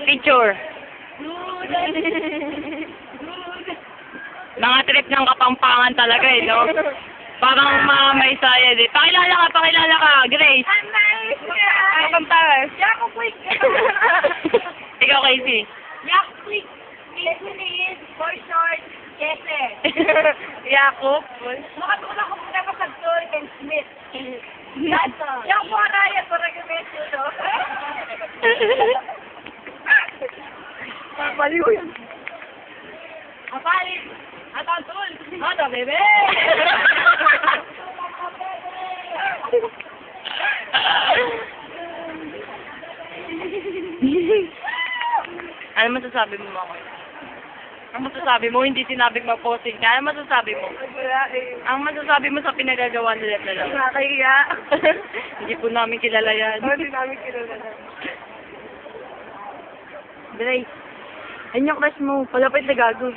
Picture. Mga trip ng Kapampangan talaga eh, no? Parang mga may saya din. Pakilala ka, Grace. Kapampangan. Jacob Quick. Ikaw, Casey. Jacob Quick. Is for short, Kese. Jacob. Makatulong ko muna sa Tor and Smith. Dato. Yung po raya ko recommend yun, no? Baliw yan. Kapalit. Atantul. Ato, bebe. Ano masasabi mo, Mako? Ang masasabi mo, hindi sinabing mag-posting ka. Ano masasabi mo? Wala eh. Ang masasabi mo sa pinagagawa nila talaga. Nakakahiya. Hindi po namin kilala yan. Hindi namin kilala na. Grace, ayun yung crush mo. Palapit na gago.